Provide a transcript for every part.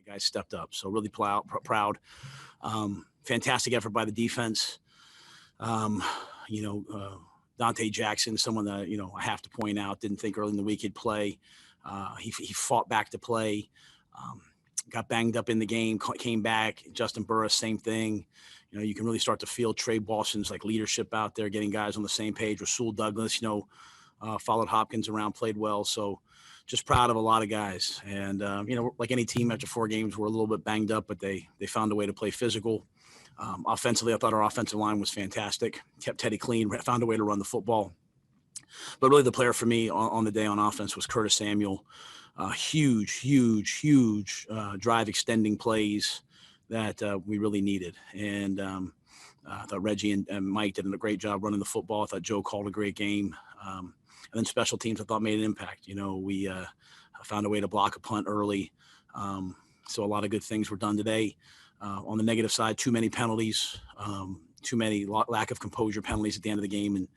guys stepped up. So really proud. Fantastic effort by the defense. Dante Jackson, someone that, I have to point out, didn't think early in the week he'd play. He fought back to play, got banged up in the game, came back. Justin Burris, same thing. You can really start to feel Trey Boston's leadership out there, getting guys on the same page. Rasul Douglas, followed Hopkins around, played well. So just proud of a lot of guys. And, like any team after 4 games, we're a little bit banged up, but they found a way to play physical. Offensively, I thought our offensive line was fantastic. Kept Teddy clean, found a way to run the football. But really the player for me on the day on offense was Curtis Samuel. Huge drive extending plays that we really needed. And I thought Reggie and Mike did a great job running the football. I thought Joe called a great game. And then special teams I thought made an impact. We found a way to block a punt early. So a lot of good things were done today. On the negative side, too many penalties, too many lack of composure penalties at the end of the game.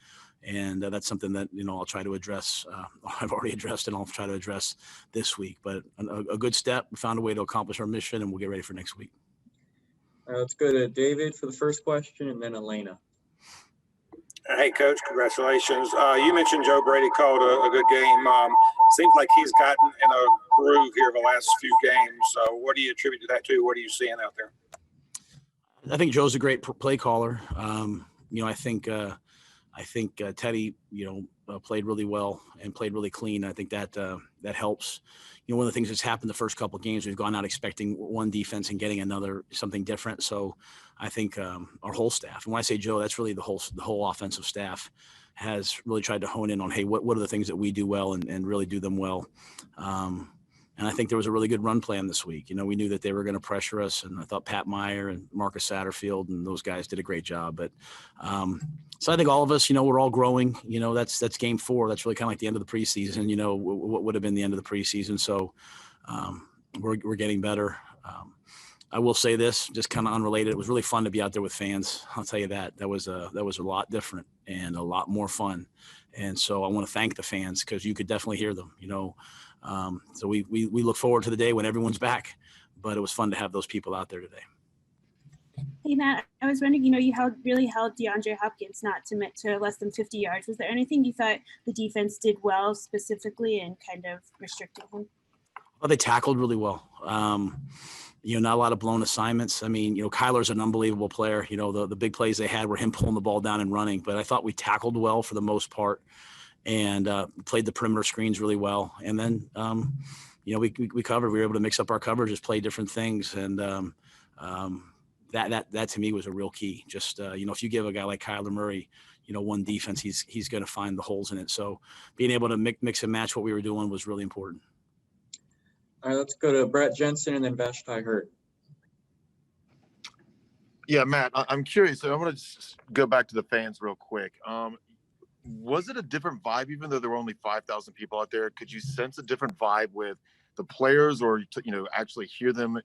And that's something that, I'll try to address. I've already addressed and I'll try to address this week. But a good step. We found a way to accomplish our mission, and we'll get ready for next week. Let's go to David for the first question, and then Elena. Hey, Coach, congratulations. You mentioned Joe Brady called a good game. Seems like he's gotten in a groove here the last few games. So what do you attribute that to? What are you seeing out there? I think Joe's a great play caller. I think Teddy, played really well and played really clean. I think that helps. One of the things that's happened the first couple of games, we've gone out expecting one defense and getting another, something different. So I think our whole staff, and when I say Joe, that's really the whole offensive staff, has really tried to hone in on, hey, what are the things that we do well and really do them well. And I think there was a really good run plan this week. We knew that they were going to pressure us, and I thought Pat Meyer and Marcus Satterfield and those guys did a great job. But so I think all of us, we're all growing. That's game 4. That's really kind of like the end of the preseason. What would have been the end of the preseason. So we're getting better. I will say this, just kind of unrelated. It was really fun to be out there with fans. I'll tell you that. That was a lot different and a lot more fun. And so I want to thank the fans, because you could definitely hear them. So we look forward to the day when everyone's back, but it was fun to have those people out there today. Hey, Matt, I was wondering, you really held DeAndre Hopkins not to less than 50 yards. Was there anything you thought the defense did well specifically and kind of restricted him? Well, they tackled really well. Not a lot of blown assignments. I mean, Kyler's an unbelievable player. The big plays they had were him pulling the ball down and running, but I thought we tackled well for the most part. And played the perimeter screens really well. And then, we covered. We were able to mix up our coverages, play different things. And that to me was a real key. Just, if you give a guy like Kyler Murray, one defense, he's going to find the holes in it. So being able to mix and match what we were doing was really important. All right, let's go to Brett Jensen and then Vashti Hurt. Yeah, Matt, I'm curious. So I'm going to just go back to the fans real quick. Was it a different vibe, even though there were only 5,000 people out there? Could you sense a different vibe with the players, or actually hear them,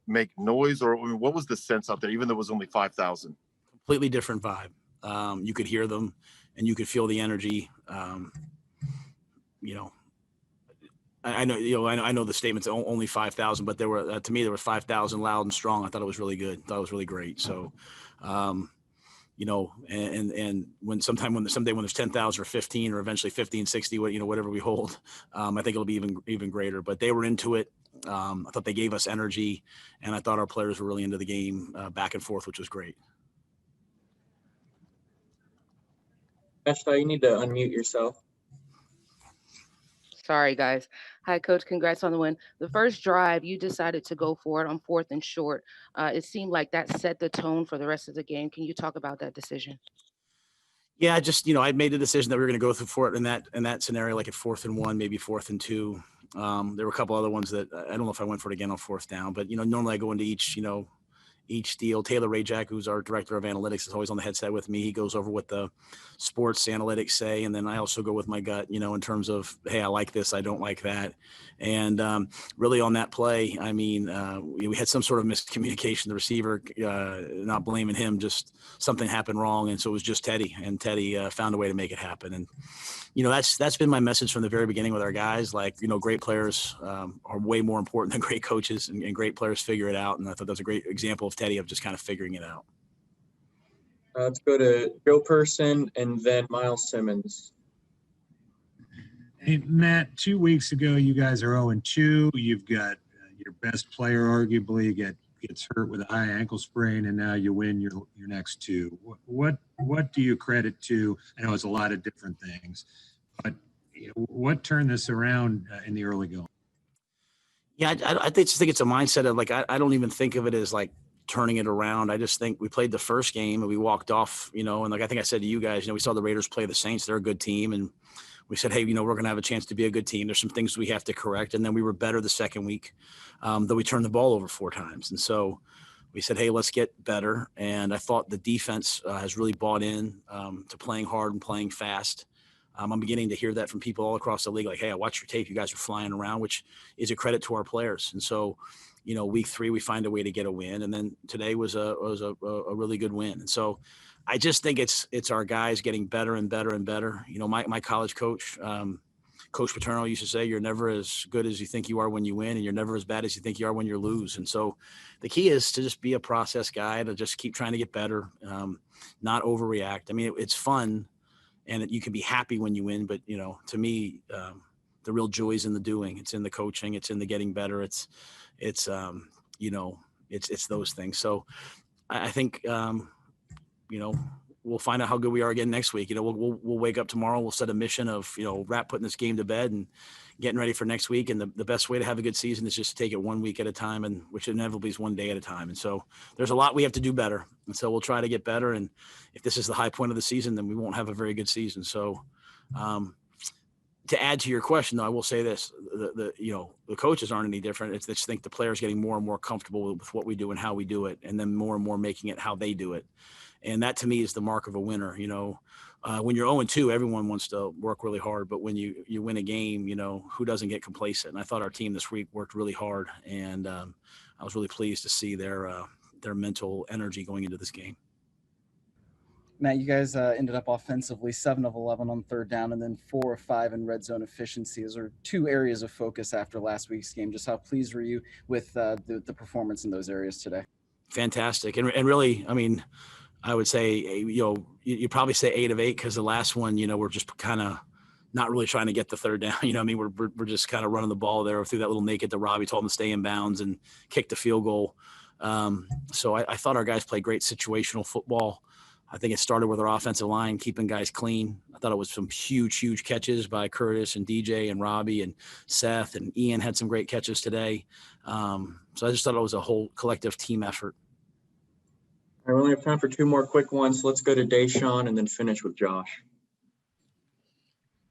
make noise, or what was the sense out there, even though it was only 5,000? Completely different vibe. You could hear them, and you could feel the energy. I know the statement's only 5,000, but there were to me there were 5,000 loud and strong. I thought it was really good. I thought it was really great. So. And when someday when there's 10,000 or 15 or eventually 15, 60, whatever we hold, I think it'll be even greater. But they were into it. I thought they gave us energy, and I thought our players were really into the game, back and forth, which was great. Vashti, you need to unmute yourself. Sorry, guys. Hi, Coach. Congrats on the win. The first drive, you decided to go for it on 4th and short. It seemed like that set the tone for the rest of the game. Can you talk about that decision? Yeah, I made the decision that we were going to go for it in that scenario, like at 4th and 1, maybe 4th and 2. There were a couple other ones that I don't know if I went for it again on 4th down, but normally I go into each each deal. Taylor Rajak, who's our director of analytics, is always on the headset with me. He goes over what the sports analytics say. And then I also go with my gut, in terms of, hey, I like this, I don't like that. And really on that play, I mean, we had some sort of miscommunication. The receiver, not blaming him, just something happened wrong. And so it was just Teddy, and Teddy found a way to make it happen. And, that's been my message from the very beginning with our guys. Like, great players are way more important than great coaches, and great players figure it out. And I thought that was a great example of Teddy of just kind of figuring it out. Let's go to Joe Person and then Miles Simmons. Hey, Matt, 2 weeks ago, you guys are 0-2. You've got your best player arguably gets hurt with a high ankle sprain, and now you win your next two. What do you credit to? I know it's a lot of different things, but what turned this around in the early going? Yeah, I just think it's a mindset of like, I don't even think of it as like turning it around. I just think we played the first game and we walked off, and like I think I said to you guys, we saw the Raiders play the Saints. They're a good team, and we said, hey, we're going to have a chance to be a good team. There's some things we have to correct. And then we were better the second week, though we turned the ball over 4 times. And so we said, hey, let's get better. And I thought the defense has really bought in to playing hard and playing fast. I'm beginning to hear that from people all across the league, like, hey, I watched your tape. You guys are flying around, which is a credit to our players. And so, week 3, we find a way to get a win. And then today was a really good win. And so I just think it's our guys getting better and better and better. My college coach, Coach Paterno, used to say, you're never as good as you think you are when you win, and you're never as bad as you think you are when you lose. And so the key is to just be a process guy, to just keep trying to get better, not overreact. I mean, it's fun, and you can be happy when you win, but to me, the real joy is in the doing. It's in the coaching. It's in the getting better. It's those things. So I think, we'll find out how good we are again next week. We'll wake up tomorrow. We'll set a mission of, putting this game to bed and getting ready for next week. And the best way to have a good season is just to take it 1 week at a time, and which inevitably is 1 day at a time. And so there's a lot we have to do better. And so we'll try to get better. And if this is the high point of the season, then we won't have a very good season. So, to add to your question, though, I will say this: the coaches aren't any different. It's just think the players getting more and more comfortable with what we do and how we do it, and then more and more making it how they do it. And that to me is the mark of a winner. When you're 0-2, everyone wants to work really hard, but when you win a game, who doesn't get complacent? And I thought our team this week worked really hard, and I was really pleased to see their mental energy going into this game. Matt, you guys ended up offensively 7 of 11 on 3rd down, and then 4 of 5 in red zone efficiency. Those are 2 areas of focus after last week's game. Just how pleased were you with the performance in those areas today? Fantastic. And really, I mean, I would say, you probably say 8 of 8, because the last one, we're just kind of not really trying to get the 3rd down. We're just kind of running the ball there through that little naked to Robbie, told him to stay in bounds and kick the field goal. So I thought our guys played great situational football. I think it started with our offensive line, keeping guys clean. I thought it was some huge catches by Curtis and DJ and Robbie and Seth, and Ian had some great catches today. So I just thought it was a whole collective team effort. I only have time for 2 more quick ones. Let's go to Deshaun and then finish with Josh.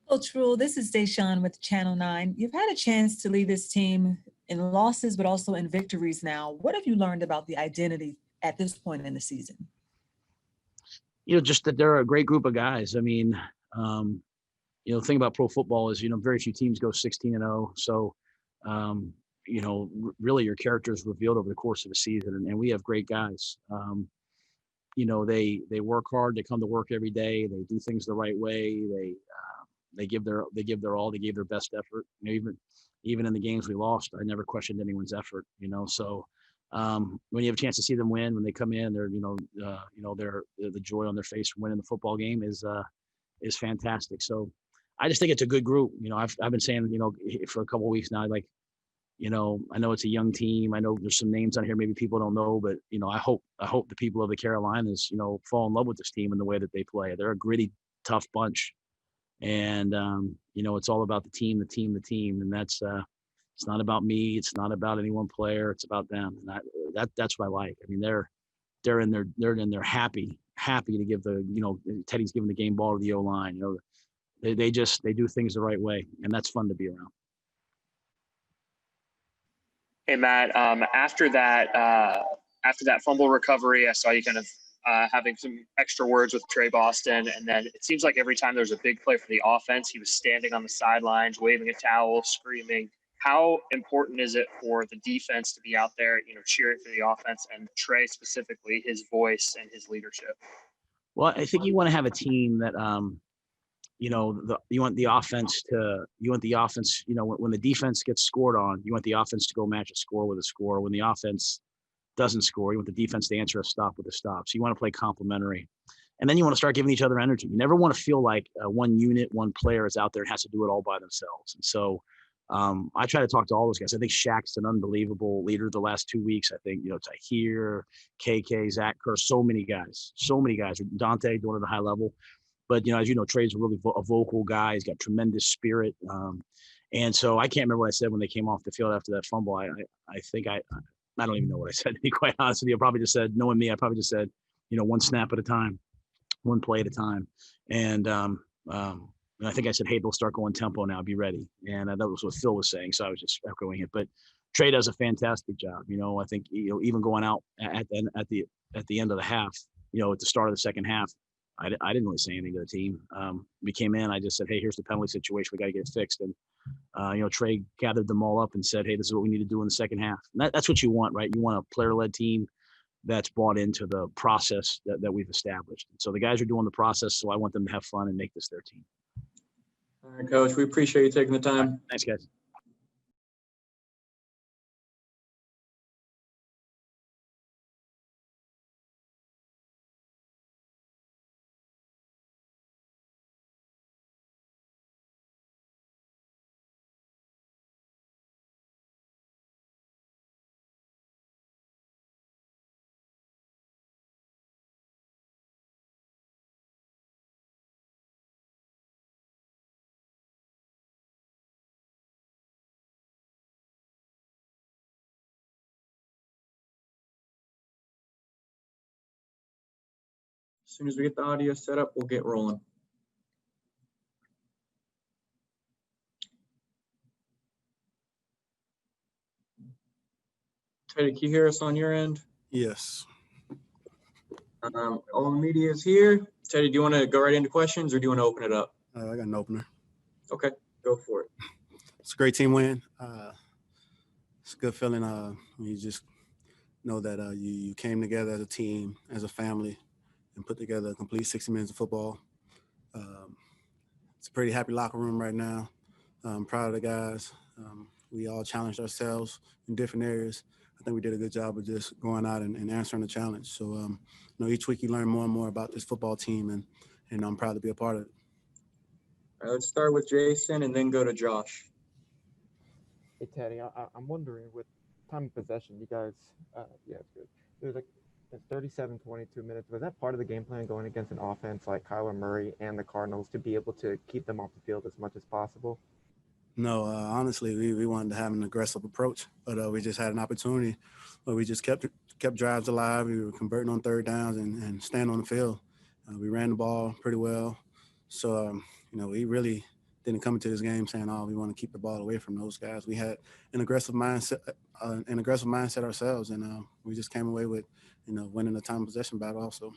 Coach Rhule, this is Deshaun with Channel 9. You've had a chance to lead this team in losses, but also in victories now. What have you learned about the identity at this point in the season? Just that they're a great group of guys. I mean, the thing about pro football is, very few teams go 16-0. So, really your character is revealed over the course of a season, and we have great guys. They work hard. They come to work every day. They do things the right way. They give their all. They gave their best effort. Even in the games we lost, I never questioned anyone's effort. So when you have a chance to see them win, when they come in, they're the joy on their face from winning the football game is fantastic. So I just think it's a good group. I've been saying for a couple of weeks now, like, I know it's a young team. I know there's some names on here maybe people don't know, but I hope the people of the Carolinas fall in love with this team and the way that they play. They're a gritty, tough bunch, and it's all about the team, and that's it's not about me. It's not about any one player. It's about them, and that's what I like. I mean, they're in there happy to give Teddy's giving the game ball to the O-line. They do things the right way, and that's fun to be around. Hey, Matt, after that After that fumble recovery, I saw you kind of having some extra words with Trey Boston. And then it seems like every time there's a big play for the offense, he was standing on the sidelines, waving a towel, screaming. How important is it for the defense to be out there, cheering for the offense, and Trey specifically, his voice and his leadership? Well, I think you want to have a team that, you want the offense, when the defense gets scored on, you want the offense to go match a score with a score. When the offense doesn't score, you want the defense to answer a stop with a stop. So you want to play complementary. And then you want to start giving each other energy. You never want to feel like one unit, one player is out there and has to do it all by themselves. And so I try to talk to all those guys. I think Shaq's an unbelievable leader the last 2 weeks. I think, Tahir, KK, Zach Kerr, so many guys, Dante doing it at a high level. But, as you know, Trey's a really a vocal guy. He's got tremendous spirit. And so I can't remember what I said when they came off the field after that fumble. I think I don't even know what I said, to be quite honest with you. I probably just said, knowing me, I probably just said, one snap at a time, one play at a time. And I think I said, hey, they'll start going tempo now, be ready. And that was what Phil was saying. So I was just echoing it. But Trey does a fantastic job. I think, even going out at the end of the half, at the start of the second half, I didn't really say anything to the team. We came in, I just said, hey, here's the penalty situation. We got to get it fixed. And, Trey gathered them all up and said, hey, this is what we need to do in the second half. And that's what you want, right? You want a player-led team that's bought into the process that we've established. So the guys are doing the process, so I want them to have fun and make this their team. All right, Coach, we appreciate you taking the time. Right, thanks, guys. As soon as we get the audio set up, we'll get rolling. Teddy, can you hear us on your end? Yes. All the media is here. Teddy, do you want to go right into questions or do you want to open it up? I got an opener. Okay, go for it. It's a great team win. It's a good feeling when you just know that you came together as a team, as a family, and put together a complete 60 minutes of football. It's a pretty happy locker room right now. I'm proud of the guys. We all challenged ourselves in different areas. I think we did a good job of just going out and answering the challenge. So, each week you learn more and more about this football team, and I'm proud to be a part of it. All right, let's start with Jason and then go to Josh. Hey, Teddy, I'm wondering, with time of possession, you guys, it's good. There's like 37, 22 minutes. Was that part of the game plan going against an offense like Kyler Murray and the Cardinals to be able to keep them off the field as much as possible? No, honestly, we wanted to have an aggressive approach, but we just had an opportunity where we just kept drives alive. We were converting on third downs and staying on the field. We ran the ball pretty well. So, we really didn't come into this game saying, oh, we want to keep the ball away from those guys. We had an aggressive mindset ourselves, and we just came away with, winning the time possession battle also.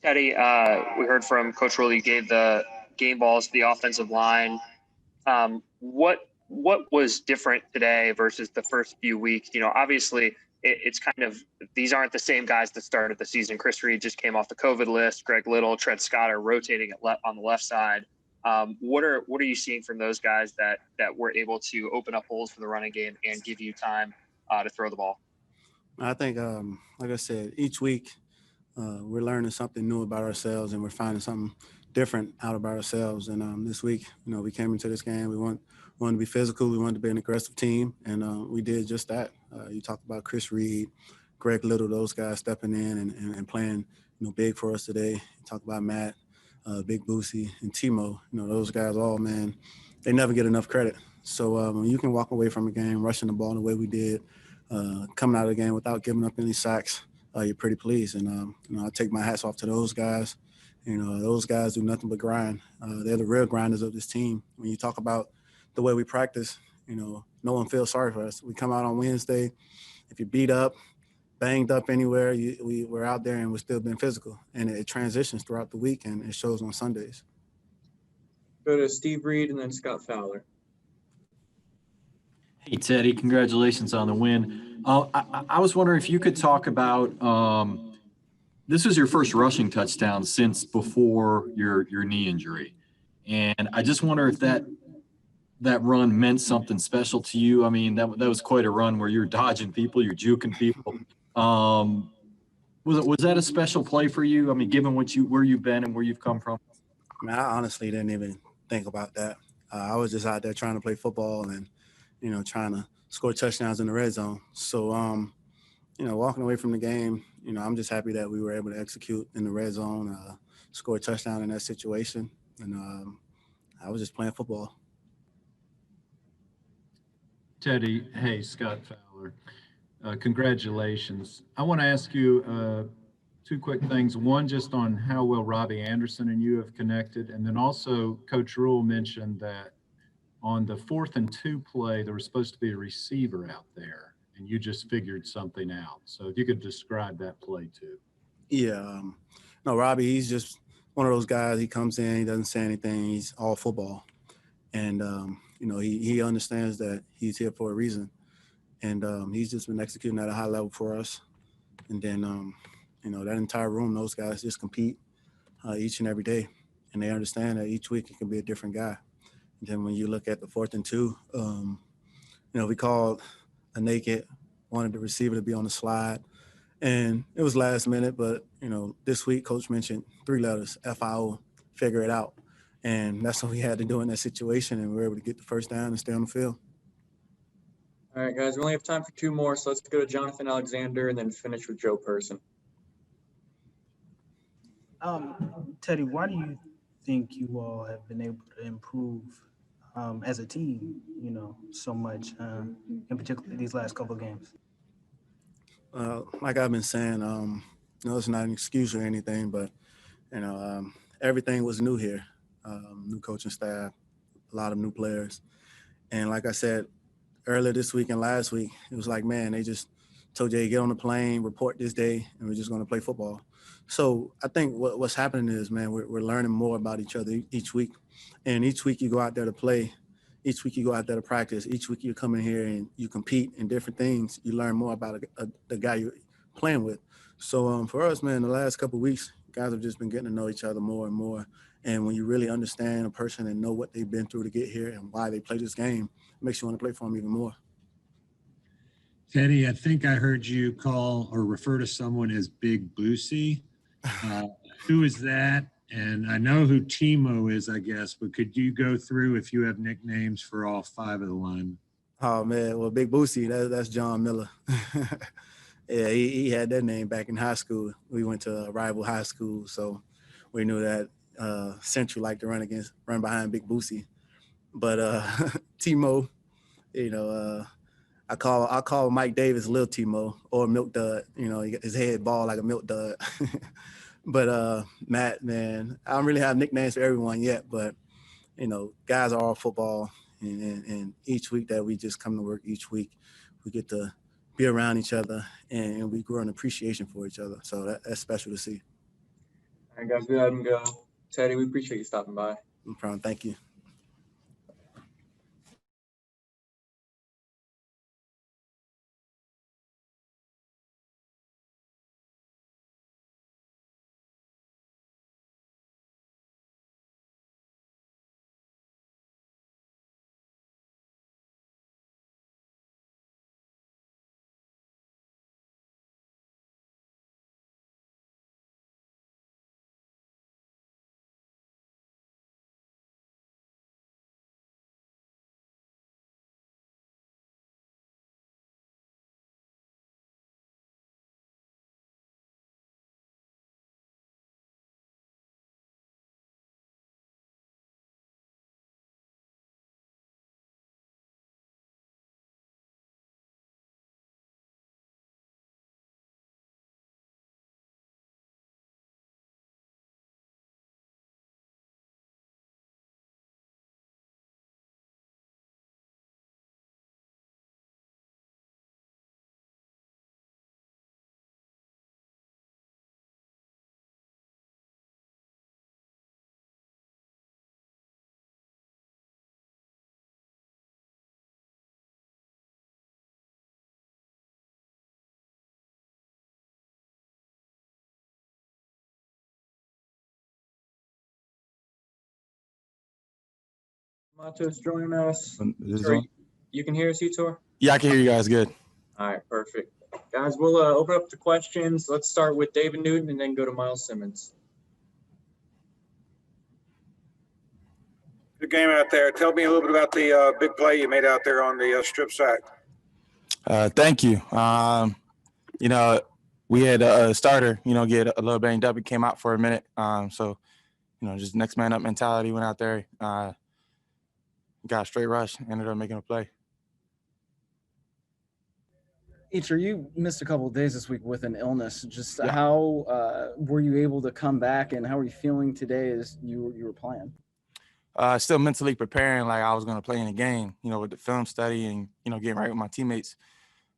Teddy, we heard from Coach Rhule, you gave the game balls to the offensive line. What was different today versus the first few weeks? Obviously it's kind of, these aren't the same guys that started the season. Chris Reed just came off the COVID list. Greg Little, Trent Scott are rotating on the left side. What are you seeing from those guys that were able to open up holes for the running game and give you time to throw the ball? I think, like I said, each week we're learning something new about ourselves, and we're finding something different out about ourselves. And this week, we came into this game. We wanted to be physical. We wanted to be an aggressive team, and we did just that. You talked about Chris Reed, Greg Little, those guys stepping in and playing, big for us today. You talk about Matt, Big Boosie, and Timo. Those guys all, man, they never get enough credit. So when you can walk away from a game rushing the ball the way we did, coming out of the game without giving up any sacks, you're pretty pleased. And, I take my hats off to those guys. Those guys do nothing but grind. They're the real grinders of this team. When you talk about the way we practice, You know, no one feels sorry for us. We come out on Wednesday. If you're beat up, banged up anywhere, we're out there and we're still being physical. And it transitions throughout the week and it shows on Sundays. Go to Steve Reed and then Scott Fowler. Hey, Teddy, congratulations on the win. I was wondering if you could talk about this was your first rushing touchdown since before your knee injury. And I just wonder if that run meant something special to you. I mean, that was quite a run where you're dodging people, you're juking people. Was that a special play for you? I mean, given where you've been and where you've come from? I mean, I honestly didn't even think about that. I was just out there trying to play football and, you know, trying to score touchdowns in the red zone. So, you know, walking away from the game, you know, I'm just happy that we were able to execute in the red zone, score a touchdown in that situation. And I was just playing football. Teddy, hey, Scott Fowler. Congratulations. I want to ask you two quick things. One, just on how well Robbie Anderson and you have connected. And then also, Coach Rhule mentioned that on the 4th and 2 play, there was supposed to be a receiver out there, and you just figured something out. So if you could describe that play too. Yeah. No, Robbie, he's just one of those guys. He comes in, he doesn't say anything. He's all football. And, you know, he understands that he's here for a reason. And he's just been executing at a high level for us. And then, you know, that entire room, those guys just compete each and every day. And they understand that each week it can be a different guy. And then when you look at the 4th and 2, you know, we called a naked, wanted the receiver to be on the slide. And it was last minute, but, you know, this week Coach mentioned 3 letters, FIO, figure it out. And that's what we had to do in that situation. And we were able to get the first down and stay on the field. All right, guys, we only have time for 2 more, so let's go to Jonathan Alexander and then finish with Joe Person. Teddy, why do you think you all have been able to improve as a team, you know, so much, in particular these last couple of games? Like I've been saying, you know, it's not an excuse or anything, but, you know, everything was new here. New coaching staff, a lot of new players. And like I said, earlier this week and last week, it was like, man, they just told you, get on the plane, report this day, and we're just going to play football. So I think what's happening is, man, we're learning more about each other each week. And each week you go out there to play. Each week you go out there to practice. Each week you come in here and you compete in different things. You learn more about the guy you're playing with. So for us, man, the last couple of weeks, guys have just been getting to know each other more and more. And when you really understand a person and know what they've been through to get here and why they play this game, it makes you want to play for them even more. Teddy, I think I heard you call or refer to someone as Big Boosie. Who is that? And I know who Timo is, I guess, but could you go through if you have nicknames for all 5 of the linemen? Oh, man. Well, Big Boosie, that's John Miller. Yeah, he had that name back in high school. We went to a rival high school, so we knew that Central liked to run behind Big Boosie. But Timo, you know, I call Mike Davis Lil Timo or Milk Dud. You know, his head bald like a Milk Dud. But Matt, man, I don't really have nicknames for everyone yet, but, you know, guys are all football. And each week that we just come to work each week, we get to be around each other and we grow an appreciation for each other. So that's special to see. All right, guys, we let him go. Teddy, we appreciate you stopping by. No problem. Thank you. Matos joining us. This is Sorry, on? you can hear us, Etor? Yeah, I can hear you guys good. All right, perfect. Guys, we'll open up the questions. Let's start with David Newton and then go to Miles Simmons. Good game out there. Tell me a little bit about the big play you made out there on the strip sack. Thank you. You know, we had a starter, get a little banged up. He came out for a minute. So, just next man up mentality, went out there, got a straight rush, ended up making a play. Eacher, you missed a couple of days this week with an illness. Just Yeah. how were you able to come back, and how are you feeling today as you were playing? Still mentally preparing like I was going to play in the game, with the film study and, getting right with my teammates.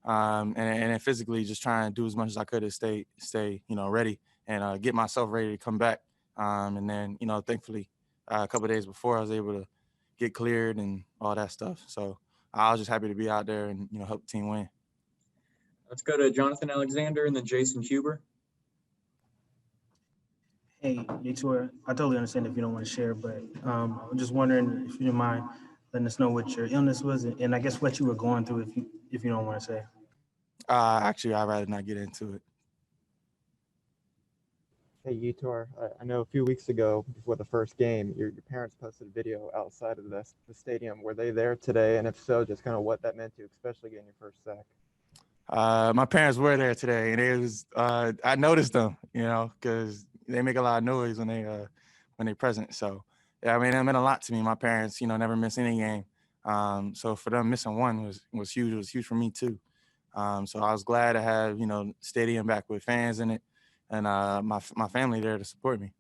And then physically just trying to do as much as I could to stay, ready and get myself ready to come back. And then, thankfully, a couple of days before I was able to get cleared and all that stuff. So I was just happy to be out there and, help the team win. Let's go to Jonathan Alexander and then Jason Huber. Hey, Etor, I totally understand if you don't want to share, but I'm just wondering if you didn't mind letting us know what your illness was and I guess what you were going through if you don't want to say. Actually, I'd rather not get into it. Hey, Etor, I know a few weeks ago before the first game, your parents posted a video outside of the stadium. Were they there today? And if so, just kind of what that meant to you, especially getting your first sack. My parents were there today, and it was I noticed them, because they make a lot of noise when they present. So yeah, I mean, it meant a lot to me. My parents, never miss any game. So for them missing one was huge. It was huge for me too. So I was glad to have stadium back with fans in it, and my family there to support me.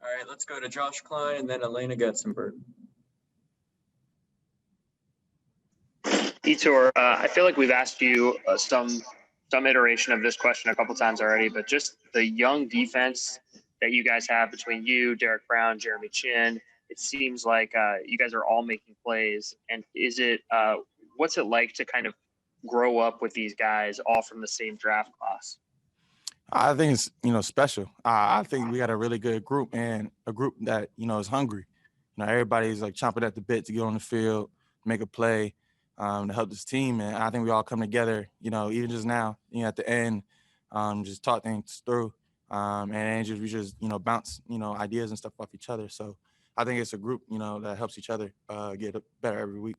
All right, let's go to Josh Klein and then Elena Getzenberg. Etor, I feel like we've asked you some iteration of this question a couple times already, but just the young defense that you guys have between you, Derek Brown, Jeremy Chin, it seems like you guys are all making plays. And what's it like to kind of grow up with these guys all from the same draft class? I think it's special. I think we got a really good group and a group that is hungry. Everybody's like chomping at the bit to get on the field, make a play. To help this team, and I think we all come together. Even just now, at the end, just talk things through, and we just bounce ideas and stuff off each other. So I think it's a group that helps each other get better every week.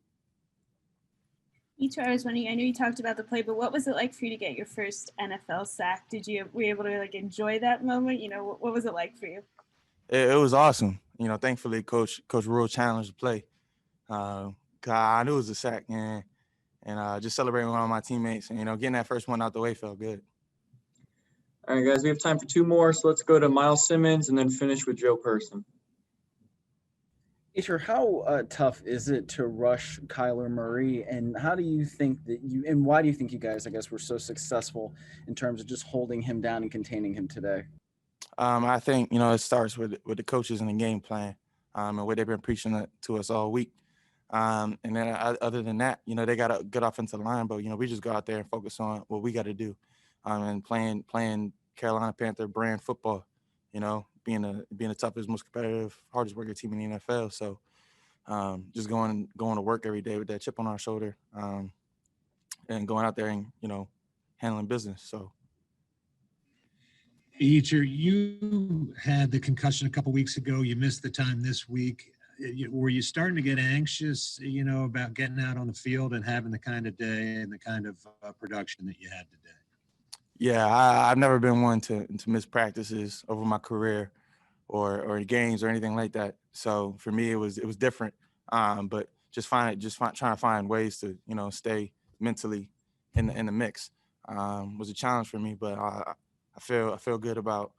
Etor, I was wondering, I know you talked about the play, but what was it like for you to get your first NFL sack? Were you able to enjoy that moment? What was it like for you? It was awesome. Thankfully, Coach Rhule challenged the play. I knew it was a sack, and just celebrating with all my teammates and, getting that first one out the way felt good. All right, guys, we have time for two more, so let's go to Miles Simmons and then finish with Joe Person. Asher, how tough is it to rush Kyler Murray, and how do you think and why do you think you guys, I guess, were so successful in terms of just holding him down and containing him today? I think, it starts with the coaches and the game plan and what they've been preaching to us all week. And then other than that, they got a good offensive line, but, we just go out there and focus on what we got to do and playing Carolina Panther brand football, being the toughest, most competitive, hardest working team in the NFL. So just going to work every day with that chip on our shoulder and going out there and, handling business. So. Eacher, you had the concussion a couple weeks ago. You missed the time this week. Were you starting to get anxious, about getting out on the field and having the kind of day and the kind of production that you had today? Yeah, I've never been one to miss practices over my career or games or anything like that. So for me, it was different. But trying to find ways to stay mentally in the mix was a challenge for me. But I feel good about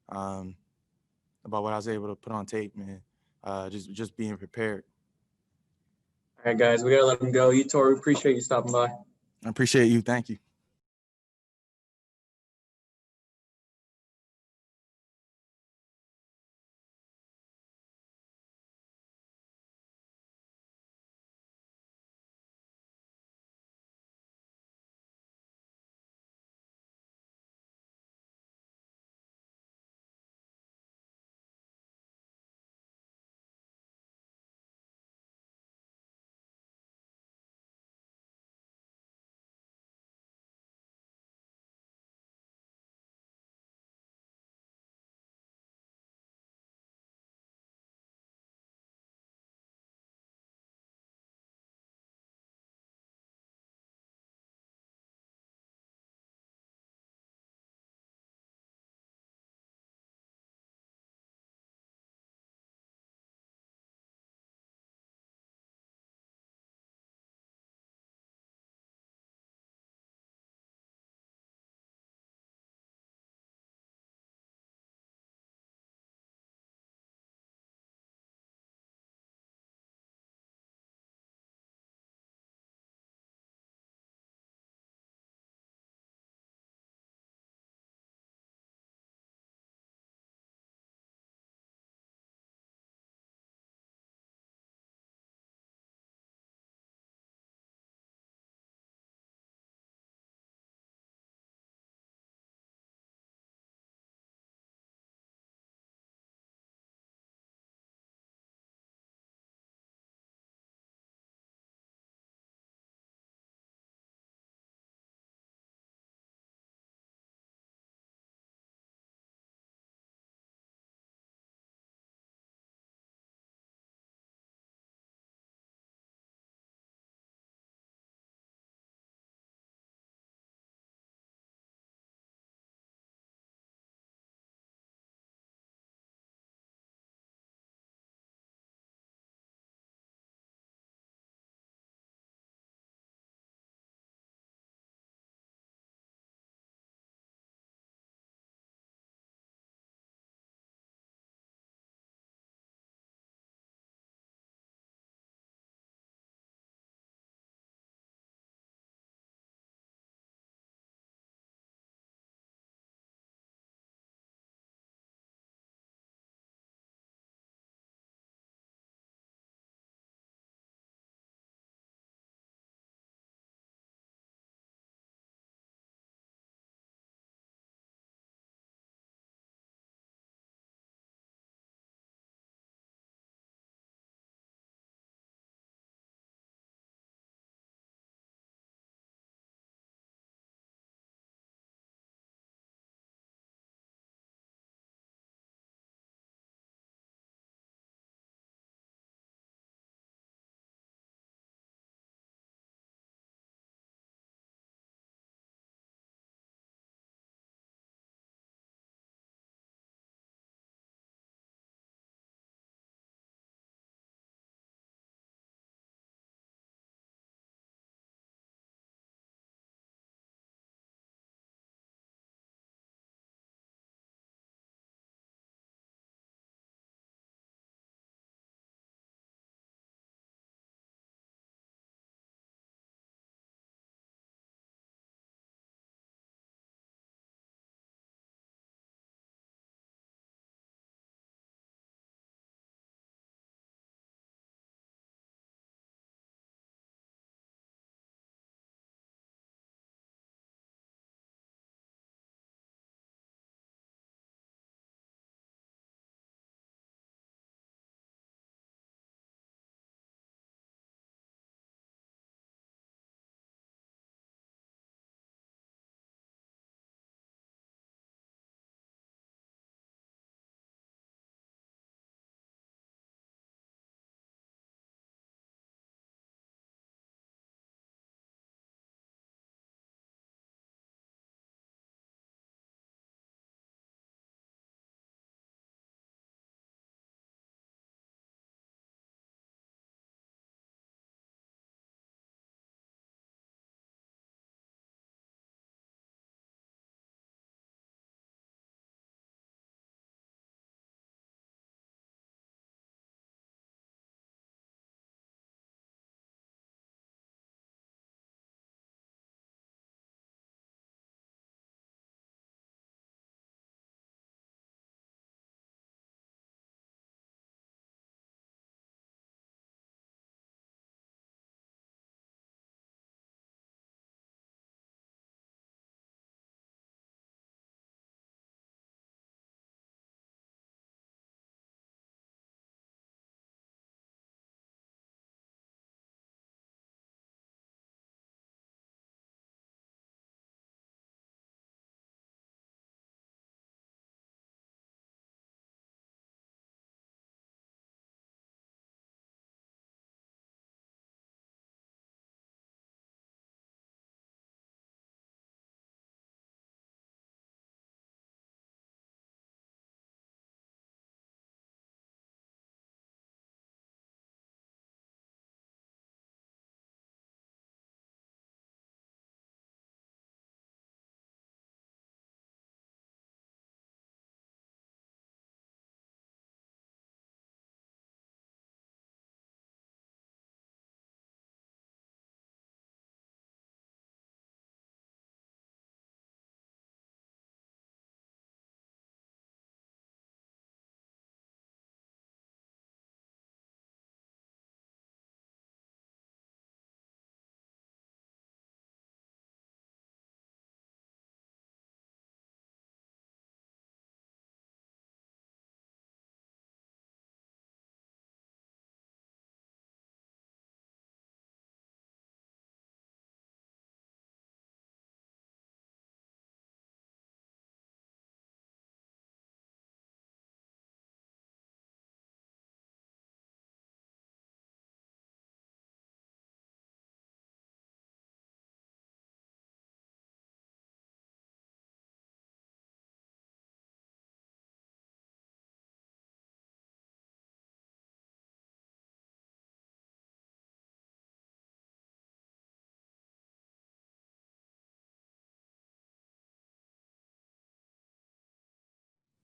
what I was able to put on tape, man. Just being prepared. All right, guys, we gotta let him go. Etor, we appreciate you stopping by. I appreciate you. Thank you.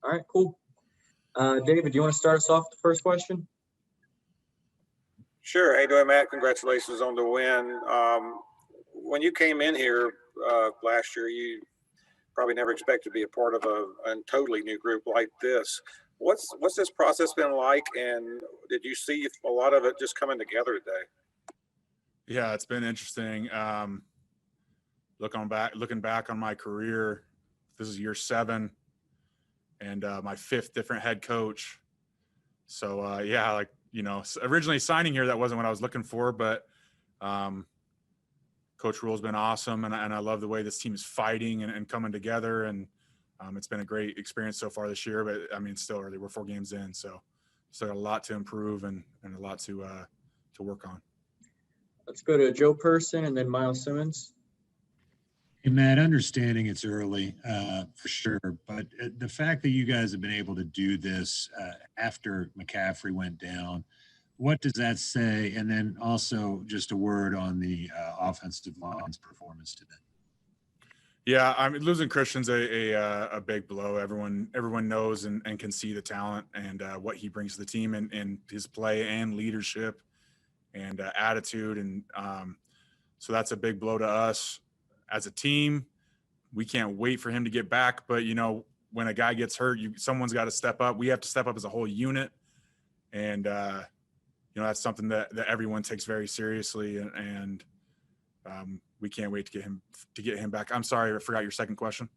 All right, cool. David, do you want to start us off with the first question? Sure. How you doing, Matt? Congratulations on the win. When you came in here last year, you probably never expected to be a part of a totally new group like this. What's this process been like, and did you see a lot of it just coming together today? Yeah, it's been interesting. Looking back on my career, this is year 7 and my 5th different head coach. So yeah, like, you know, originally signing here, that wasn't what I was looking for, but Coach Rhule's been awesome, and I love the way this team is fighting and coming together, and it's been a great experience so far this year. But I mean, it's still early. We're 4 games in, so still got a lot to improve and a lot to work on. Let's go to Joe Person and then Miles Simmons. Hey, Matt, understanding it's early for sure, but the fact that you guys have been able to do this after McCaffrey went down, what does that say? And then also just a word on the offensive line's performance today. Yeah, I mean, losing Christian's a big blow. Everyone knows and can see the talent and what he brings to the team and his play and leadership and attitude. And so that's a big blow to us as a team. We can't wait for him to get back. But, you know, when a guy gets hurt, someone's got to step up. We have to step up as a whole unit. And, you know, that's something that everyone takes very seriously. And we can't wait to get him back. I'm sorry, I forgot your second question.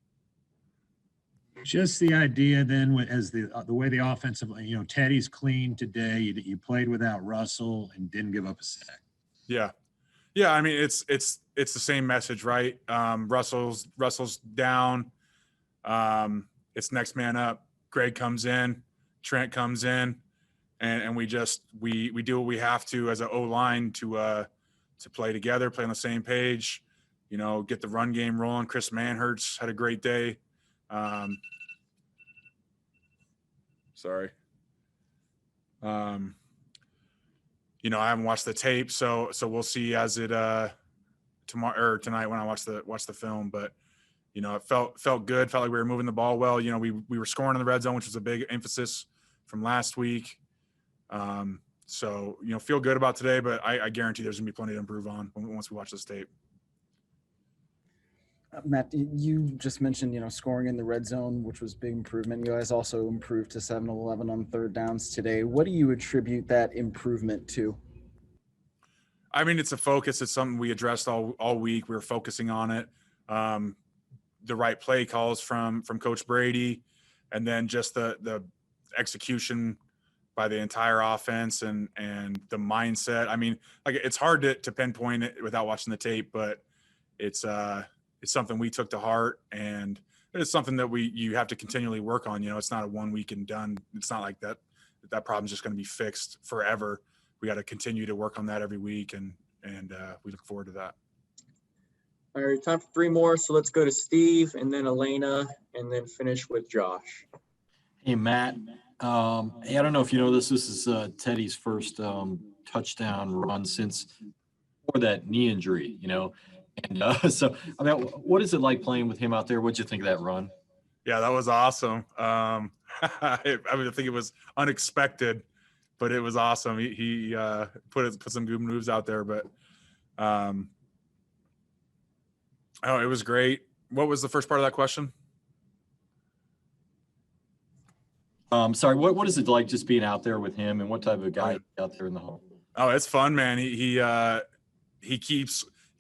Just the idea then, as the way the offensive, you know, Teddy's clean today. You played without Russell and didn't give up a sack. Yeah. I mean, it's the same message, right? Russell's down. It's next man up. Greg comes in, Trent comes in, and we do what we have to as an O-line to play together, play on the same page, you know, get the run game rolling. Chris Manhertz had a great day. Sorry. You know, I haven't watched the tape, so we'll see as it tomorrow or tonight when I watch the film. But you know, it felt good. Felt like we were moving the ball well. You know, we were scoring in the red zone, which was a big emphasis from last week. So you know, feel good about today. But I guarantee there's gonna be plenty to improve on once we watch this tape. Matt, you just mentioned, you know, scoring in the red zone, which was big improvement. You guys also improved to 7 of 11 on third downs today. What do you attribute that improvement to? I mean, it's a focus. It's something we addressed all week. We were focusing on it. The right play calls from Coach Brady, and then just the execution by the entire offense and the mindset. I mean, like, it's hard to pinpoint it without watching the tape, but it's something we took to heart, and it's something that you have to continually work on. You know, it's not a 1 week and done. It's not like that problem's just going to be fixed forever. We got to continue to work on that every week, and we look forward to that. All right, time for 3 more. So let's go to Steve and then Elena and then finish with Josh. Hey, Matt. Hey, I don't know if you know this. This is Teddy's first touchdown run since before that knee injury, you know. And so, I mean, what is it like playing with him out there? What'd you think of that run? Yeah, that was awesome. I think it was unexpected, but it was awesome. He put some good moves out there, but it was great. What was the first part of that question? Sorry, what is it like just being out there with him, and what type of guy out there in the hole? Oh, it's fun, man. He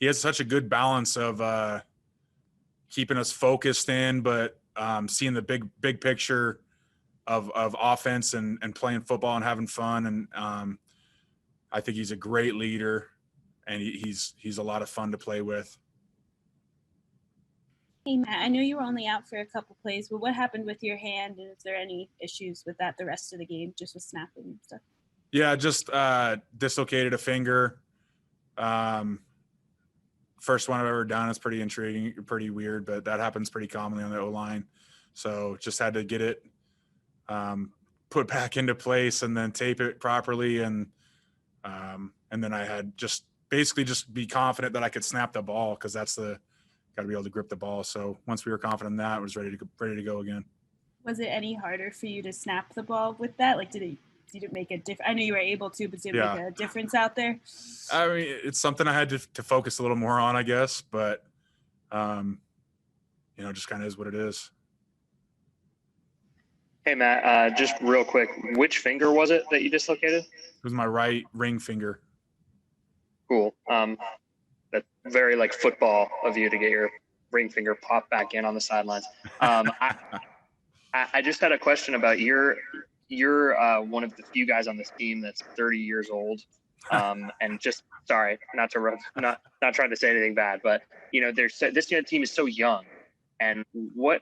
has such a good balance of keeping us focused in, but seeing the big picture of offense and playing football and having fun. And I think he's a great leader, and he's a lot of fun to play with. Hey, Matt, I know you were only out for a couple plays, but what happened with your hand? And is there any issues with that the rest of the game, just with snapping and stuff? Yeah, just dislocated a finger. First one I've ever done. It's pretty intriguing, pretty weird, but that happens pretty commonly on the O-line. So just had to get it put back into place and then tape it properly. And then I had just be confident that I could snap the ball, because that's got to be able to grip the ball. So once we were confident in that, I was ready to go again. Was it any harder for you to snap the ball with that? Like, did it make a difference? I know you were able to, but did it Yeah. make a difference out there? I mean, it's something I had to focus a little more on, I guess, but just kind of is what it is. Hey, Matt, just real quick, which finger was it that you dislocated? It was my right ring finger. Cool. That's very like football of you to get your ring finger popped back in on the sidelines. I just had a question about you're one of the few guys on this team that's 30 years old. And just sorry, not trying to say anything bad, but this team is so young. And what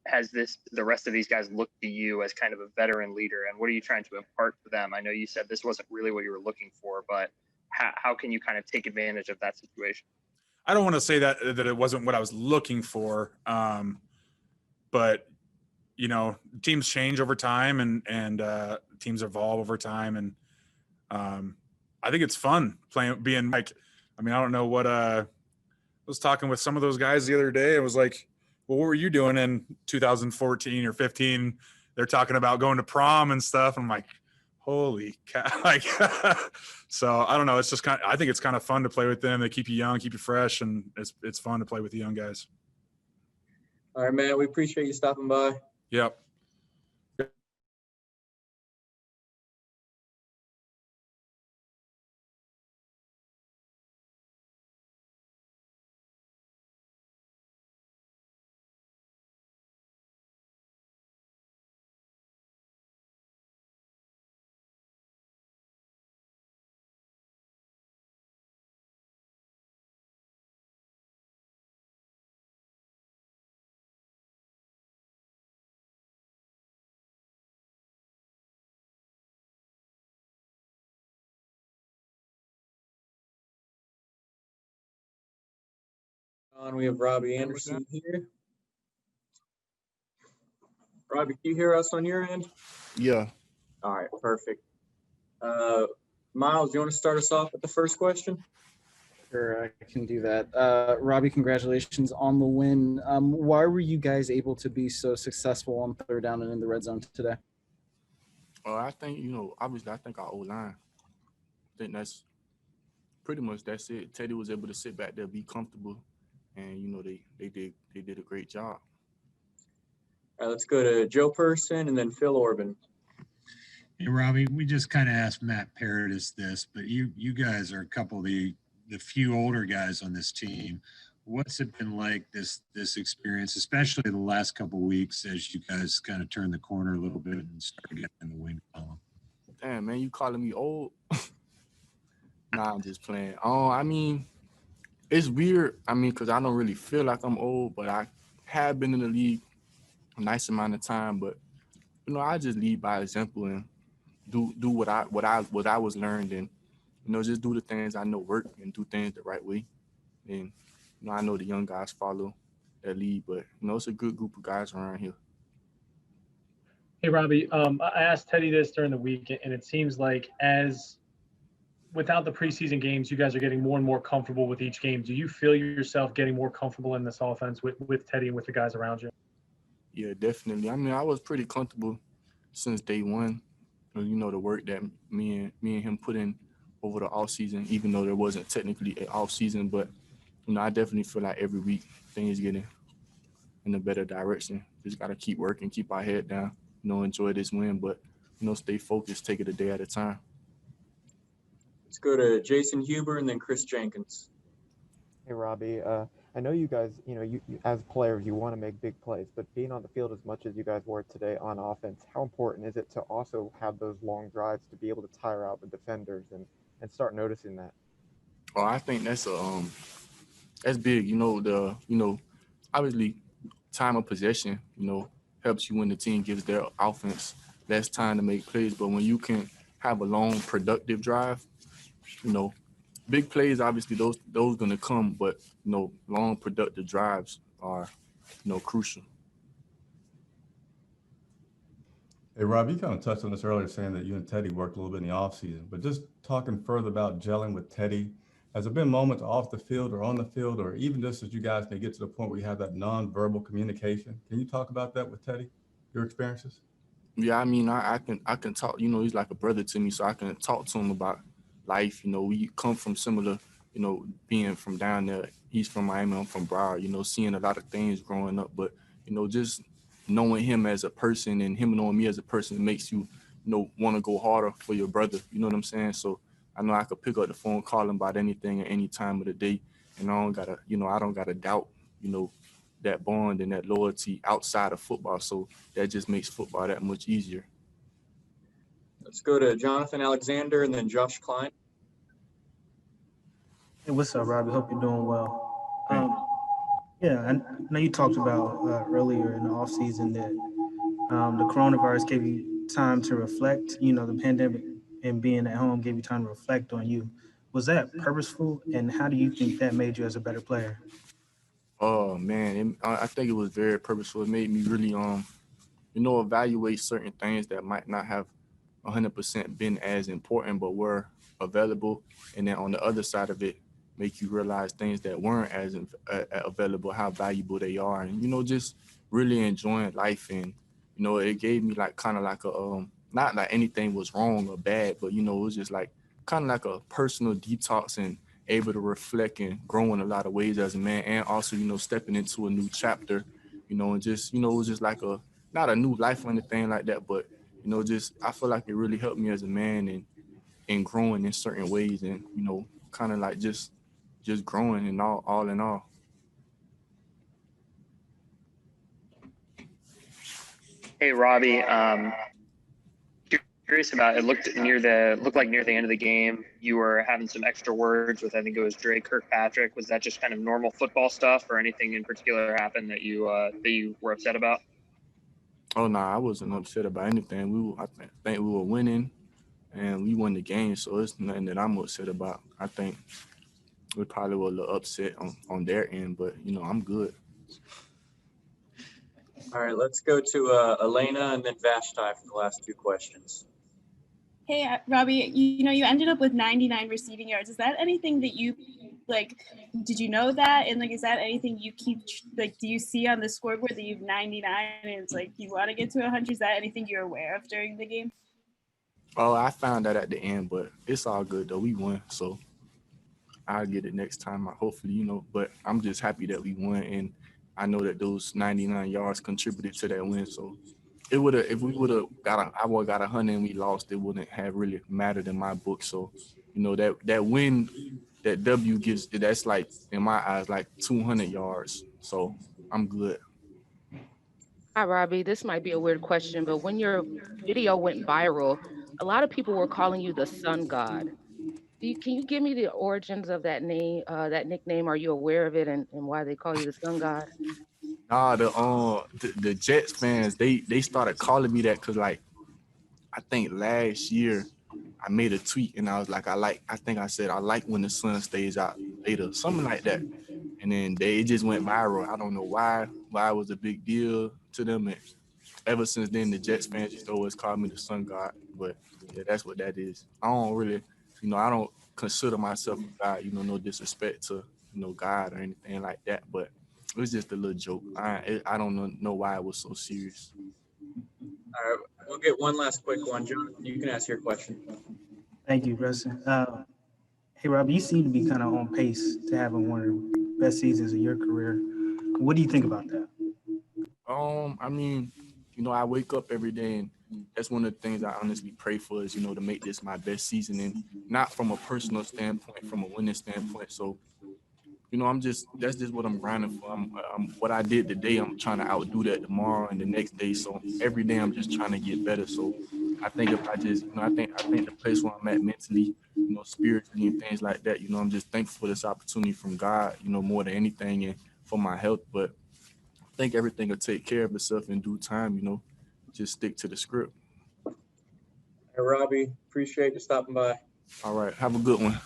has the rest of these guys looked to you as kind of a veteran leader, and what are you trying to impart to them? I know you said this wasn't really what you were looking for, but how can you kind of take advantage of that situation? I don't want to say that it wasn't what I was looking for, but teams change over time, and teams evolve over time, and I think it's fun being like. I mean, I don't know what I was talking with some of those guys the other day. It was like, well, what were you doing in 2014 or 15? They're talking about going to prom and stuff. I'm like, holy cow. Like, so I don't know. It's just I think it's kind of fun to play with them. They keep you young, keep you fresh, and it's fun to play with the young guys. All right, man. We appreciate you stopping by. Yep. We have Robbie Anderson here. Robbie, can you hear us on your end? Yeah. All right, perfect. Miles, you want to start us off with the first question? Sure, I can do that. Robbie, congratulations on the win. Why were you guys able to be so successful on third down and in the red zone today? I think, obviously, I think our O-line. I think that's pretty much that's it. Teddy was able to sit back there, be comfortable, and, they did a great job. All right, let's go to Joe Person and then Phil Orban. Hey, Robbie, we just kind of asked Matt Paradis this, but you guys are a couple of the few older guys on this team. What's it been like this experience, especially the last couple of weeks as you guys kind of turn the corner a little bit and start getting in the win column? Damn, man, you calling me old? Nah, I'm just playing. I mean, it's weird. I mean, because I don't really feel like I'm old, but I have been in the league a nice amount of time. But I just lead by example and do what I was learned, and just do the things I know work and do things the right way. And I know the young guys follow that lead, but it's a good group of guys around here. Hey, Robbie, I asked Teddy this during the week, and it seems like without the preseason games, you guys are getting more and more comfortable with each game. Do you feel yourself getting more comfortable in this offense with Teddy and with the guys around you? Yeah, definitely. I mean, I was pretty comfortable since day one. The work that me and him put in over the off season, even though there wasn't technically an off season, but I definitely feel like every week things getting in a better direction. Just gotta keep working, keep our head down, enjoy this win, but stay focused, take it a day at a time. Let's go to Jason Huber and then Chris Jenkins. Hey, Robbie. I know you guys, you as players, you want to make big plays, but being on the field as much as you guys were today on offense, how important is it to also have those long drives to be able to tire out the defenders and start noticing that? Oh, I think that's big. Obviously time of possession, helps you when the team gives their offense less time to make plays. But when you can have a long, productive drive, big plays, obviously those gonna come, but long, productive drives are, crucial. Hey, Rob, you kind of touched on this earlier, saying that you and Teddy worked a little bit in the offseason, but just talking further about gelling with Teddy, has there been moments off the field or on the field, or even just as you guys can get to the point where you have that nonverbal communication? Can you talk about that with Teddy? your experiences? Yeah, I mean, I can talk. You know, he's like a brother to me, so I can talk to him about life. You know, we come from similar. You know, being from down there, he's from Miami, I'm from Broward. You know, seeing a lot of things growing up, but you know, just knowing him as a person and him knowing me as a person makes you, you know, want to go harder for your brother. You know what I'm saying? So I know I could pick up the phone, call him about anything at any time of the day, and I don't gotta doubt. You know, that bond and that loyalty outside of football. So that just makes football that much easier. Let's go to Jonathan Alexander and then Josh Klein. Hey, what's up, Robbie? Hope you're doing well. Yeah, I know you talked about earlier in the offseason that the coronavirus gave you time to reflect. You know, the pandemic and being at home gave you time to reflect on you. Was that purposeful, and how do you think that made you as a better player? Oh man, I think it was very purposeful. It made me really you know, evaluate certain things that might not have 100% been as important, but were available. And then on the other side of it, make you realize things that weren't as available, how valuable they are. And, you know, just really enjoying life. And, you know, it gave me like kind of like a, not like anything was wrong or bad, but, you know, it was just like kind of like a personal detox and able to reflect and grow in a lot of ways as a man. And also, you know, stepping into a new chapter, you know, and just, you know, it was just like not a new life or anything like that, but you know, just I feel like it really helped me as a man and growing in certain ways, and you know, kind of like just growing and all in all. Hey, Robbie. Curious about it. Looked like near the end of the game, you were having some extra words with, I think it was Dre Kirkpatrick. Was that just kind of normal football stuff, or anything in particular happened that you were upset about? Oh no, I wasn't upset about anything. I think we were winning, and we won the game, so it's nothing that I'm upset about. I think we probably were a little upset on their end, but you know, I'm good. All right, let's go to Elena and then Vashti for the last two questions. Hey, Robbie, you know, you ended up with 99 receiving yards. Is that anything that you, like, did you know that? And, like, is that anything you keep, like, do you see on the scoreboard that you have 99 and it's like you want to get to 100? Is that anything you're aware of during the game? Oh, I found that at the end, but it's all good though. We won, so I'll get it next time. Hopefully, you know, but I'm just happy that we won, and I know that those 99 yards contributed to that win. So it would have, if we would have I would have got 100 and we lost, it wouldn't have really mattered in my book. So, you know, that win, that W gives, that's like in my eyes like 200 yards. So I'm good. Hi, Robbie. This might be a weird question, but when your video went viral, a lot of people were calling you the Sun God. Can you give me the origins of that name, that nickname? Are you aware of it, and why they call you the Sun God? Nah, the Jets fans, they started calling me that because like I think last year I made a tweet and I was like, I think I said I like when the sun stays out later, something like that. And then it just went viral. I don't know why it was a big deal to them. And ever since then, the Jets fans just always call me the Sun God. But yeah, that's what that is. I don't really, you know, I don't consider myself a God. You know, no disrespect to God or anything like that. But it was just a little joke. I don't know why it was so serious. All right, we'll get one last quick one. Jonathan, you can ask your question. Thank you, Preston. Hey, Robbie, you seem to be kind of on pace to having one of the best seasons of your career. What do you think about that? I mean, you know, I wake up every day and that's one of the things I honestly pray for is, you know, to make this my best season, and not from a personal standpoint, from a winning standpoint. So, you know, that's just what I'm grinding for. What I did today, I'm trying to outdo that tomorrow and the next day. So every day I'm just trying to get better. So I think if I just, you know, I think the place where I'm at mentally, you know, spiritually and things like that, you know, I'm just thankful for this opportunity from God, you know, more than anything, and for my health. But I think everything will take care of itself in due time, you know, just stick to the script. Hey, Robbie, appreciate you stopping by. All right. Have a good one.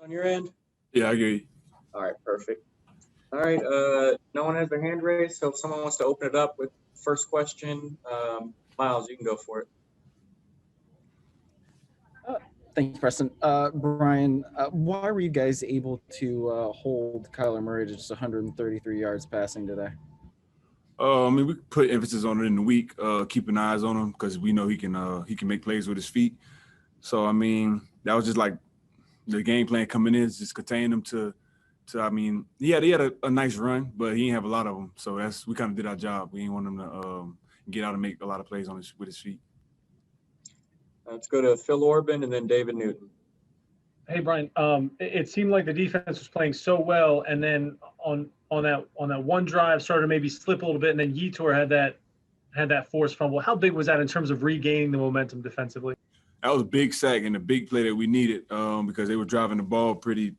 On your end? Yeah, I get you. All right, perfect. All right, no one has their hand raised, so if someone wants to open it up with first question, Miles, you can go for it. Thank you, Preston. Brian, why were you guys able to hold Kyler Murray to just 133 yards passing today? I mean, we put emphasis on it in the week, keeping eyes on him because we know he can make plays with his feet. So I mean, that was just like the game plan coming in, is just contain him to. I mean, he had a nice run, but he didn't have a lot of them. So we kind of did our job. We didn't want him to get out and make a lot of plays with his feet. Let's go to Phil Orban and then David Newton. Hey, Brian. It seemed like the defense was playing so well, and then on that one drive started to maybe slip a little bit, and then Yetur had that forced fumble. How big was that in terms of regaining the momentum defensively? That was a big sack and a big play that we needed because they were driving the ball pretty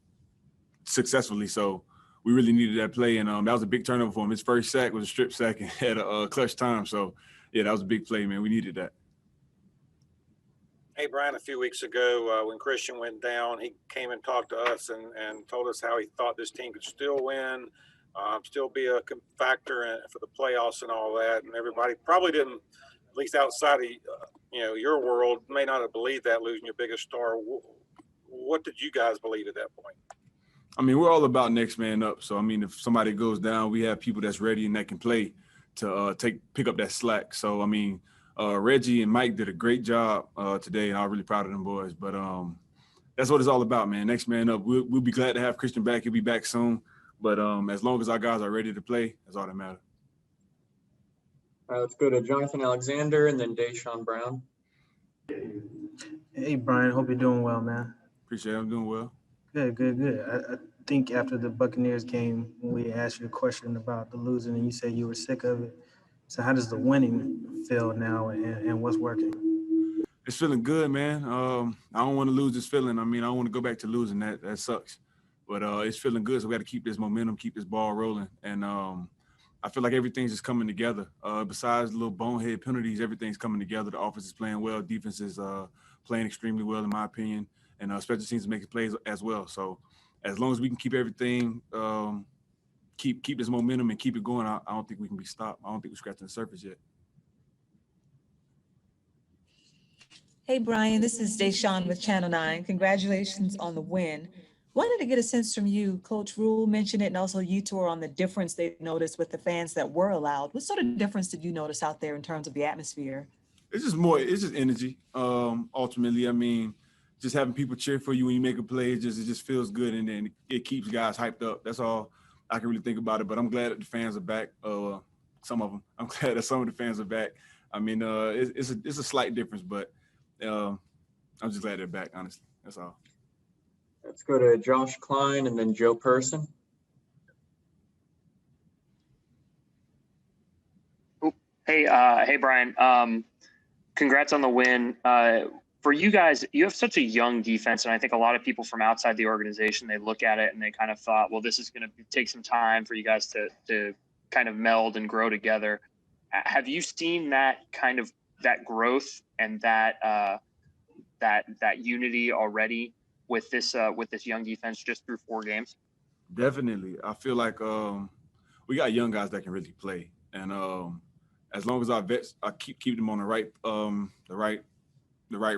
successfully. So we really needed that play, and that was a big turnover for him. His first sack was a strip sack and had a clutch time. So yeah, that was a big play, man. We needed that. Hey, Brian, a few weeks ago when Christian went down, he came and talked to us and told us how he thought this team could still win, still be a factor for the playoffs and all that. And everybody probably didn't, at least outside of your world, may not have believed that, losing your biggest star. What did you guys believe at that point? I mean, we're all about next man up. So I mean, if somebody goes down, we have people that's ready and that can play to pick up that slack. So I mean, Reggie and Mike did a great job today, and I'm really proud of them boys. But that's what it's all about, man. Next man up. We'll be glad to have Christian back. He'll be back soon. But as long as our guys are ready to play, that's all that matters. All right, let's go to Jonathan Alexander and then Deshaun Brown. Hey, Brian. Hope you're doing well, man. Appreciate it. I'm doing well. Good. I think after the Buccaneers game, we asked you a question about the losing, and you said you were sick of it. So how does the winning feel now, and what's working? It's feeling good, man. I don't want to lose this feeling. I mean, I don't want to go back to losing. That sucks. But it's feeling good, so we got to keep this momentum, keep this ball rolling. And I feel like everything's just coming together. Besides the little bonehead penalties, everything's coming together. The offense is playing well. Defense is playing extremely well, in my opinion. And special teams making plays as well. So as long as we can keep everything, keep this momentum and keep it going, I don't think we can be stopped. I don't think we're scratching the surface yet. Hey, Brian, this is Deshaun with Channel 9. Congratulations on the win. Wanted to get a sense from you. Coach Rhule mentioned it, and also Yetur, on the difference they noticed with the fans that were allowed. What sort of difference did you notice out there in terms of the atmosphere? It's just energy. Ultimately, I mean, just having people cheer for you when you make a play, it just feels good, and then it keeps guys hyped up. That's all I can really think about it. But I'm glad that the fans are back. Some of them. I'm glad that some of the fans are back. I mean, it's a slight difference, but I'm just glad they're back. Honestly, that's all. Let's go to Josh Klein and then Joe Person. Hey, Brian. Congrats on the win. For you guys, you have such a young defense, and I think a lot of people from outside the organization, they look at it and they kind of thought, well, this is going to take some time for you guys to kind of meld and grow together. Have you seen that kind of that growth and that unity already with this young defense just through 4 games? Definitely. I feel like we got young guys that can really play, and as long as our vets, I keep them on the right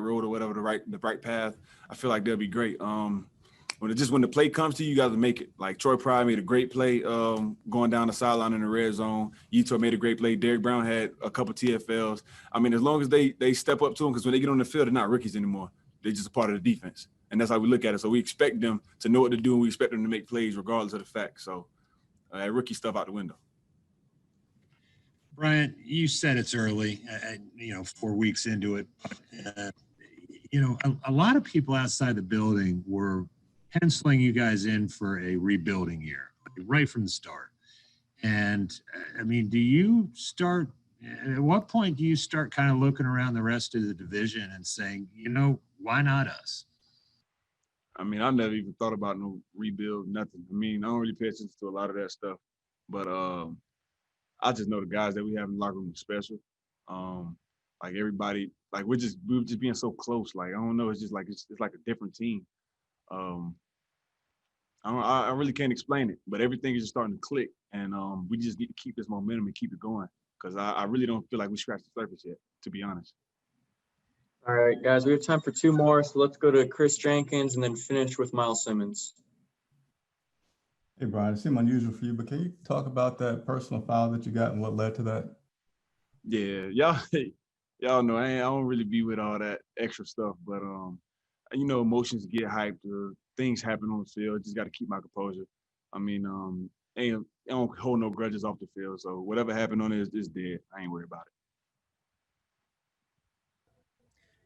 road or whatever, the right path, I feel like they'll be great. When the play comes to you, you got to make it. Like Troy Pride made a great play going down the sideline in the red zone. Yetur made a great play. Derrick Brown had a couple TFLs. I mean, as long as they step up to them, because when they get on the field, they're not rookies anymore. They're just a part of the defense. And that's how we look at it. So we expect them to know what to do, and we expect them to make plays regardless of the fact. So that rookie stuff out the window. Brian, you said it's early, 4 weeks into it. But, a lot of people outside the building were penciling you guys in for a rebuilding year, right from the start. And, I mean, at what point do you start kind of looking around the rest of the division and saying, why not us? I mean, I never even thought about no rebuild, nothing. I mean, I don't really pay attention to a lot of that stuff. But I just know the guys that we have in the locker room are special. Like everybody, we were just being so close. Like, I don't know, it's just like it's like a different team. I really can't explain it, but everything is just starting to click, and we just need to keep this momentum and keep it going because I really don't feel like we scratched the surface yet, to be honest. All right, guys, we have time for 2 more, so let's go to Chris Jenkins and then finish with Miles Simmons. Hey, Brian, it seemed unusual for you, but can you talk about that personal foul that you got and what led to that? Yeah, y'all know I don't really be with all that extra stuff, but you know, emotions get hyped, things happen on the field. Just got to keep my composure. I mean, I don't hold no grudges off the field, so whatever happened on it is dead. I ain't worried about it.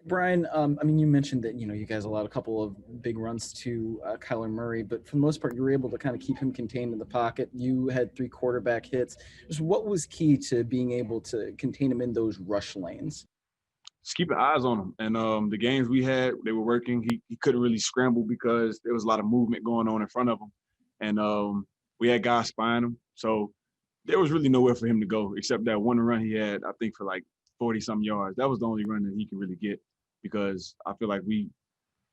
Brian, I mean, you mentioned that, you know, you guys allowed a couple of big runs to Kyler Murray, but for the most part, you were able to kind of keep him contained in the pocket. You had 3 quarterback hits. Just what was key to being able to contain him in those rush lanes? Just keeping eyes on him. And the games we had, they were working. He couldn't really scramble because there was a lot of movement going on in front of him. And we had guys spying him. So there was really nowhere for him to go except that one run he had, I think, for like 40-some yards. That was the only run that he could really get because I feel like we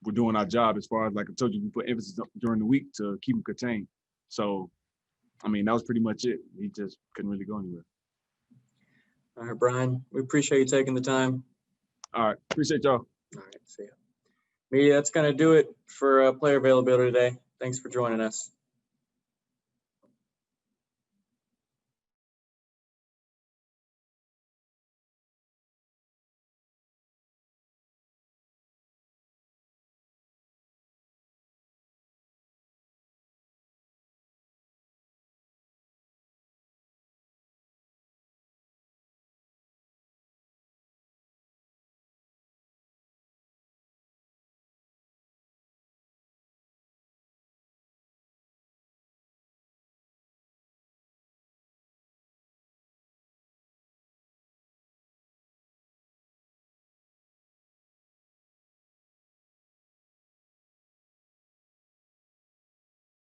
were doing our job as far as, like I told you, we put emphasis during the week to keep him contained. So, I mean, that was pretty much it. He just couldn't really go anywhere. All right, Brian, we appreciate you taking the time. All right, appreciate y'all. All right, see ya. Media, that's going to do it for player availability today. Thanks for joining us.